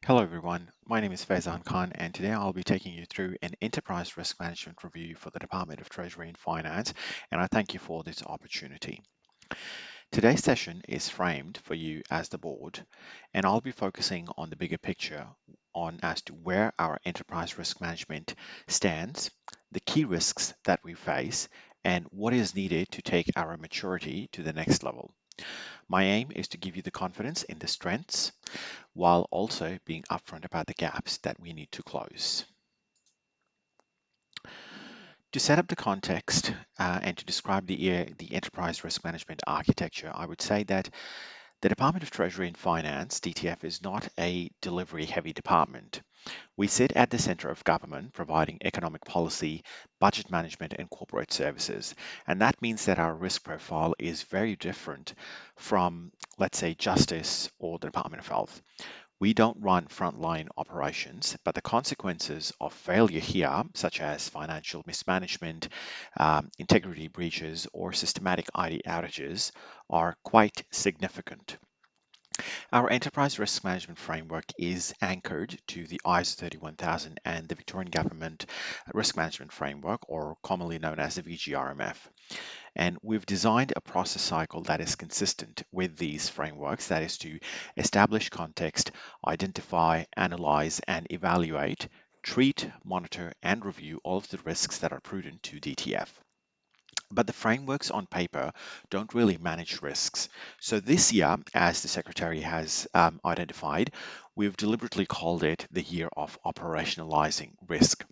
Hello everyone, my name is Faizzan Khan and today I'll be taking you through an enterprise risk management review for the Department of Treasury and Finance, and I thank you for this opportunity. Today's session is framed for you as the board, and I'll be focusing on the bigger picture on as to where our enterprise risk management stands, the key risks that we face, and what is needed to take our maturity to the next level. My aim is to give you the confidence in the strengths while also being upfront about the gaps that we need to close. To set up the context and to describe the enterprise risk management architecture, I would say that the Department of Treasury and Finance, DTF, is not a delivery heavy department. We sit at the center of government, providing economic policy, budget management, and corporate services. And that means that our risk profile is very different from, let's say, Justice or the Department of Health. We don't run frontline operations, but the consequences of failure here, such as financial mismanagement, integrity breaches, or systematic IT outages, are quite significant. Our enterprise risk management framework is anchored to the ISO 31000 and the Victorian Government Risk Management Framework, or commonly known as the VGRMF. And we've designed a process cycle that is consistent with these frameworks, that is to establish context, identify, analyze, and evaluate, treat, monitor, and review all of the risks that are prudent to DTF. But the frameworks on paper don't really manage risks. So this year, as the Secretary has identified, we've deliberately called it the year of operationalizing risk.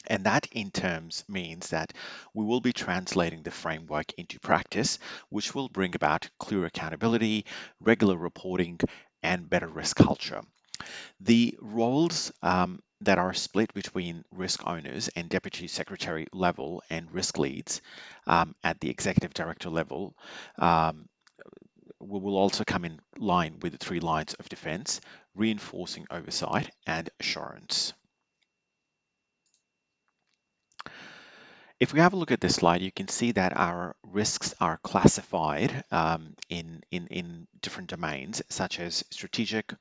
And that in terms means that we will be translating the framework into practice, which will bring about clear accountability, regular reporting, and better risk culture. The roles that are split between risk owners and deputy secretary level and risk leads at the executive director level um, will also come in line with the three lines of defense, reinforcing oversight and assurance. If we have a look at this slide, you can see that our risks are classified in different domains, such as strategic,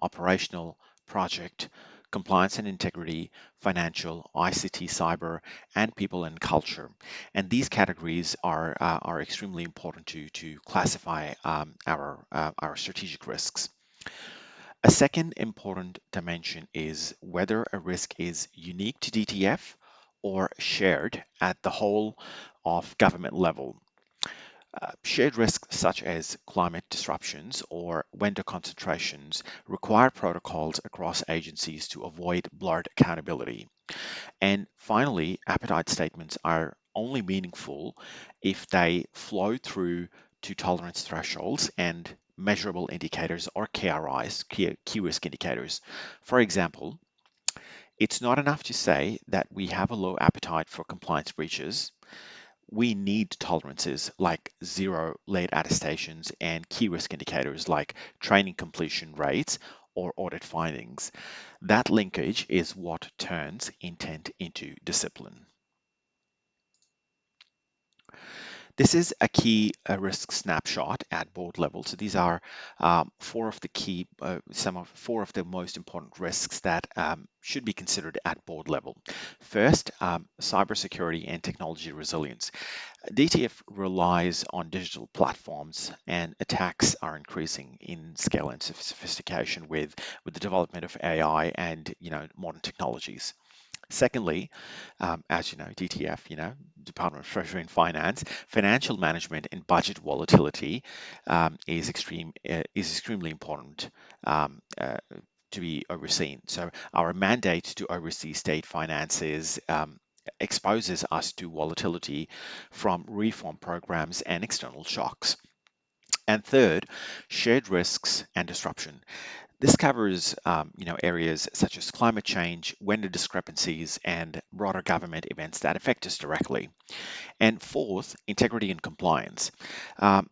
operational, project, compliance and integrity, financial, ICT, cyber, and people and culture. And these categories are extremely important to classify our strategic risks. A second important dimension is whether a risk is unique to DTF or shared at the whole of government level. Shared risks such as climate disruptions or vendor concentrations require protocols across agencies to avoid blurred accountability. And finally, appetite statements are only meaningful if they flow through to tolerance thresholds and measurable indicators or KRIs, key risk indicators. For example, it's not enough to say that we have a low appetite for compliance breaches. We need tolerances like zero late attestations and key risk indicators like training completion rates or audit findings. That linkage is what turns intent into discipline. This is a key risk snapshot at board level. So these are four of the most important risks that should be considered at board level. First, cybersecurity and technology resilience. DTF relies on digital platforms, and attacks are increasing in scale and sophistication with the development of AI and modern technologies. Secondly, as you know, DTF, Department of Treasury and Finance, financial management and budget volatility is extremely important to be overseen. So our mandate to oversee state finances exposes us to volatility from reform programs and external shocks. And third, shared risks and disruption. This covers, areas such as climate change, vendor discrepancies, and broader government events that affect us directly. And fourth, integrity and compliance. Um,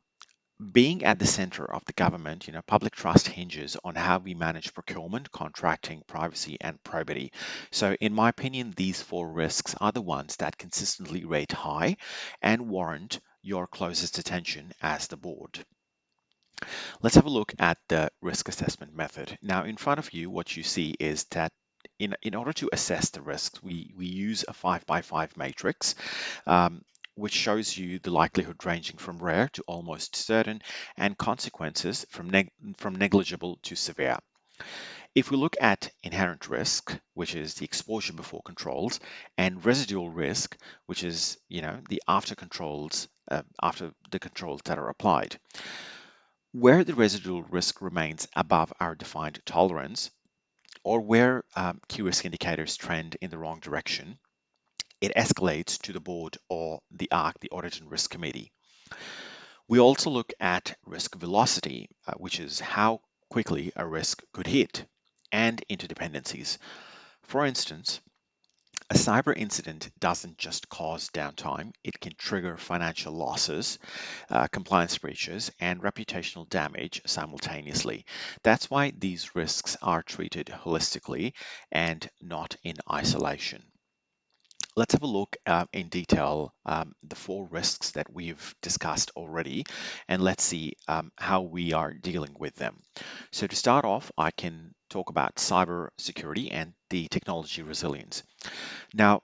Being at the center of the government, public trust hinges on how we manage procurement, contracting, privacy, and probity. So, in my opinion, these four risks are the ones that consistently rate high and warrant your closest attention as the board. Let's have a look at the risk assessment method. Now, in front of you, what you see is that in order to assess the risks, we use a 5 by 5 matrix, um, which shows you the likelihood ranging from rare to almost certain and consequences from negligible to severe. If we look at inherent risk, which is the exposure before controls, and residual risk, which is the after controls after the controls that are applied, where the residual risk remains above our defined tolerance, or where key risk indicators trend in the wrong direction, it escalates to the board or the ARC, the Audit and Risk Committee. We also look at risk velocity, which is how quickly a risk could hit, and interdependencies. For instance, a cyber incident doesn't just cause downtime, it can trigger financial losses, compliance breaches, and reputational damage simultaneously. That's why these risks are treated holistically and not in isolation. Let's have a look in detail the four risks that we've discussed already, and let's see how we are dealing with them. So to start off, I can talk about cyber security and the technology resilience. Now,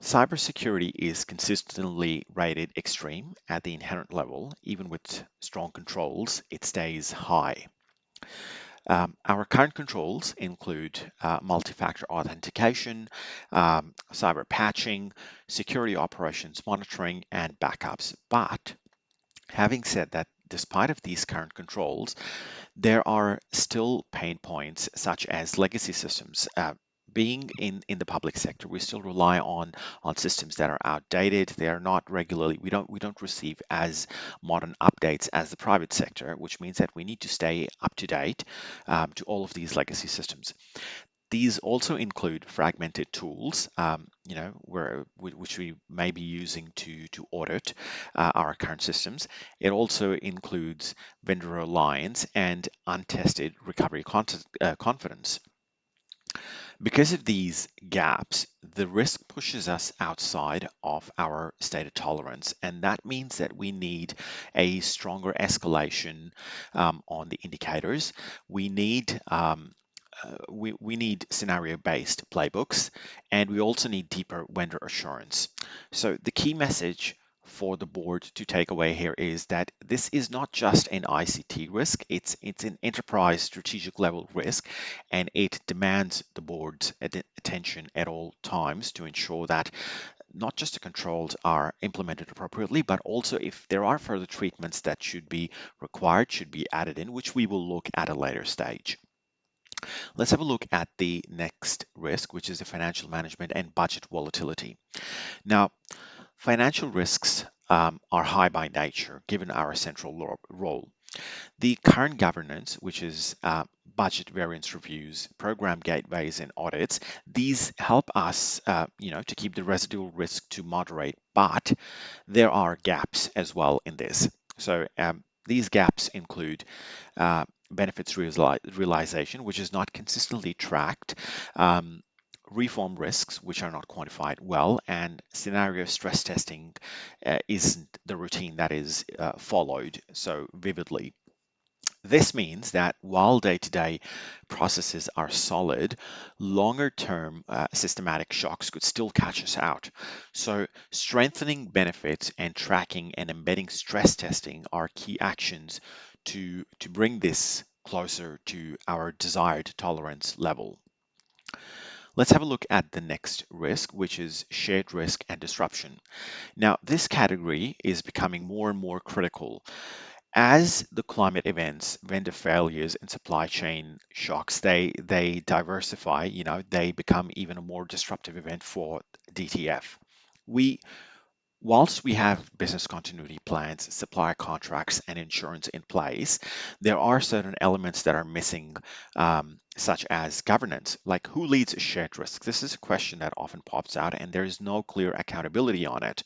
cybersecurity is consistently rated extreme at the inherent level. Even with strong controls, it stays high. Our current controls include multi-factor authentication, cyber patching, security operations monitoring, and backups. But having said that, despite of these current controls, there are still pain points such as legacy systems. Being in the public sector, we still rely on systems that are outdated. They are not regularly. We don't receive as modern updates as the private sector, which means that we need to stay up to date to all of these legacy systems. These also include fragmented tools, which we may be using to audit our current systems. It also includes vendor reliance and untested recovery confidence. Because of these gaps, the risk pushes us outside of our stated tolerance, and that means that we need a stronger escalation on the indicators. We need we need scenario-based playbooks, and we also need deeper vendor assurance. So the key message for the board to take away here is that this is not just an ICT risk, it's an enterprise strategic level risk, and it demands the board's attention at all times to ensure that not just the controls are implemented appropriately, but also if there are further treatments that should be required, should be added in, which we will look at a later stage. Let's have a look at the next risk, which is the financial management and budget volatility. Now, financial risks are high by nature, given our central role. The current governance, which is budget variance reviews, program gateways, and audits, these help us, to keep the residual risk to moderate, but there are gaps as well in this. So these gaps include benefits realization, which is not consistently tracked, reform risks, which are not quantified well, and scenario stress testing isn't the routine that is followed so vividly. This means that while day-to-day processes are solid, longer-term systematic shocks could still catch us out. So strengthening benefits and tracking and embedding stress testing are key actions to bring this closer to our desired tolerance level. Let's have a look at the next risk, which is shared risk and disruption. Now, this category is becoming more and more critical as the climate events, vendor failures, and supply chain shocks, they diversify, they become even a more disruptive event for DTF. We Whilst we have business continuity plans, supplier contracts, and insurance in place, there are certain elements that are missing, such as governance, like who leads shared risk. This is a question that often pops out, and there is no clear accountability on it.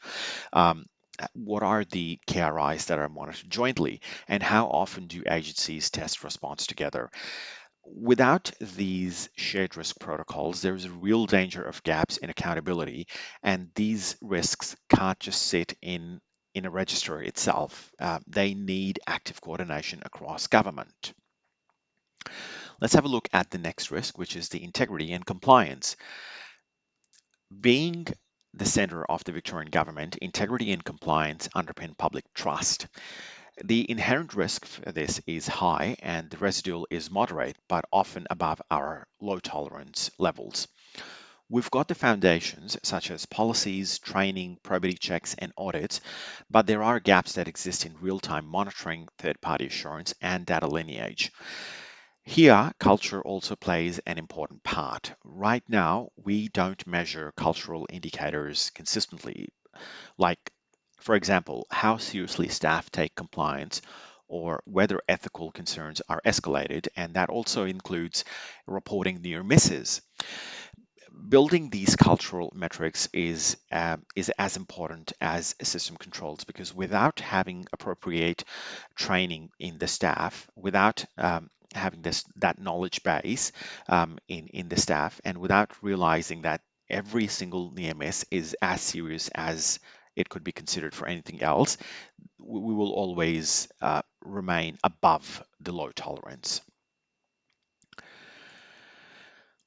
What are the KRIs that are monitored jointly, and how often do agencies test response together? Without these shared risk protocols, there's a real danger of gaps in accountability, and these risks can't just sit in in a register itself. They need active coordination across government. Let's have a look at the next risk, which is the integrity and compliance. Being the center of the Victorian government, integrity and compliance underpin public trust. The inherent risk for this is high and the residual is moderate, but often above our low tolerance levels. We've got the foundations such as policies, training, probity checks, and audits, but there are gaps that exist in real-time monitoring, third-party assurance, and data lineage. Here, culture also plays an important part. Right now, we don't measure cultural indicators consistently, like, for example, how seriously staff take compliance or whether ethical concerns are escalated, and that also includes reporting near misses. Building these cultural metrics is as important as system controls because without having appropriate training in the staff, without having that knowledge base in the staff, and without realizing that every single near miss is as serious as it could be considered for anything else, we will always remain above the low tolerance.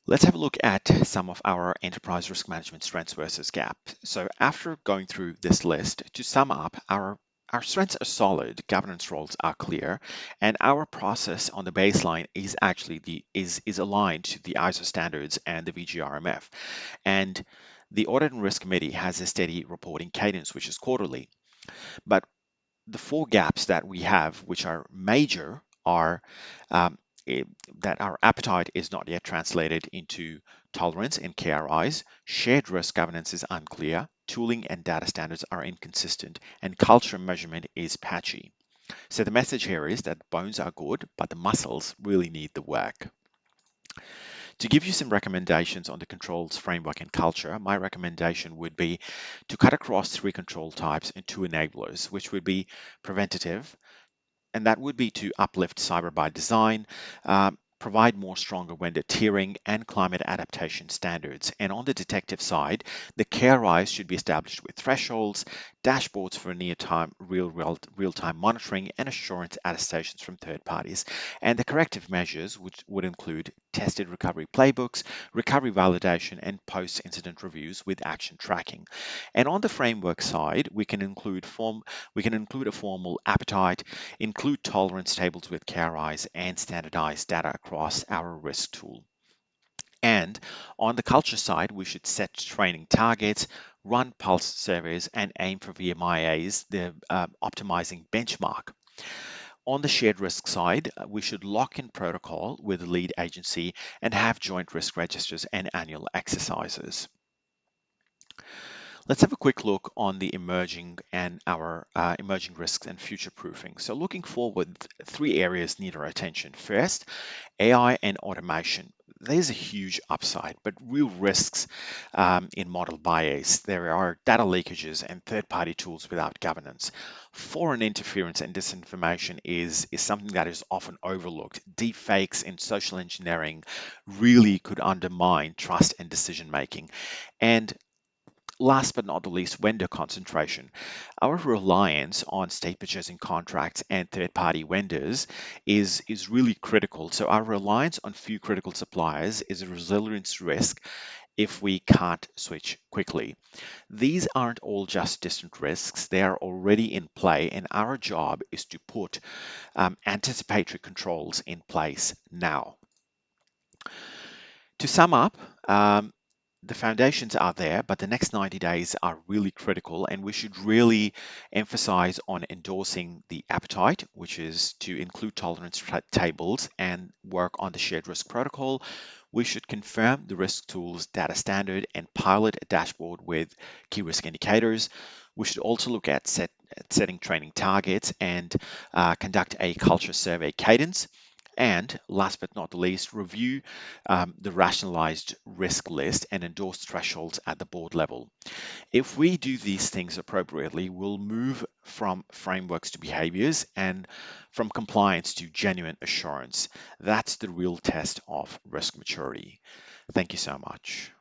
Let's have a look at some of our enterprise risk management strengths versus gaps. So after going through this list, to sum up, our strengths are solid, governance roles are clear, and our process on the baseline is actually is aligned to the ISO standards and the VGRMF. And the Audit and Risk Committee has a steady reporting cadence, which is quarterly. But the four gaps that we have, which are major, are um, eh, that our appetite is not yet translated into tolerance and KRIs, shared risk governance is unclear, tooling and data standards are inconsistent, and culture measurement is patchy. So the message here is that bones are good, but the muscles really need the work. To give you some recommendations on the controls framework and culture, my recommendation would be to cut across three control types and two enablers, which would be preventative, and that would be to uplift cyber by design, provide more stronger vendor tiering and climate adaptation standards. And on the detective side, the KRIs should be established with thresholds, dashboards for near-time, real-time monitoring, and assurance attestations from third parties. And the corrective measures, which would include tested recovery playbooks, recovery validation, and post-incident reviews with action tracking. And on the framework side, we can include a formal appetite, include tolerance tables with KRIs, and standardize data across our risk tool. And on the culture side, we should set training targets, run pulse surveys, and aim for VMIAs, the optimizing benchmark. On the shared risk side, we should lock in protocol with the lead agency and have joint risk registers and annual exercises. Let's have a quick look on the emerging and our emerging risks and future proofing. So looking forward, three areas need our attention. First, AI and automation. There's a huge upside, but real risks in model bias. There are data leakages and third-party tools without governance. Foreign interference and disinformation is something that is often overlooked. Deepfakes and social engineering really could undermine trust and decision making. And last but not the least, vendor concentration. Our reliance on state purchasing contracts and third-party vendors is really critical. So our reliance on few critical suppliers is a resilience risk if we can't switch quickly. These aren't all just distant risks, they are already in play, and our job is to put anticipatory controls in place now. To sum up, the foundations are there, but the next 90 days are really critical, and we should really emphasize on endorsing the appetite, which is to include tolerance tables and work on the shared risk protocol. We should confirm the risk tools data standard and pilot a dashboard with key risk indicators. We should also look at setting training targets and conduct a culture survey cadence. And last but not the least, review the rationalized risk list and endorse thresholds at the board level. If we do these things appropriately, we'll move from frameworks to behaviors and from compliance to genuine assurance. That's the real test of risk maturity. Thank you so much.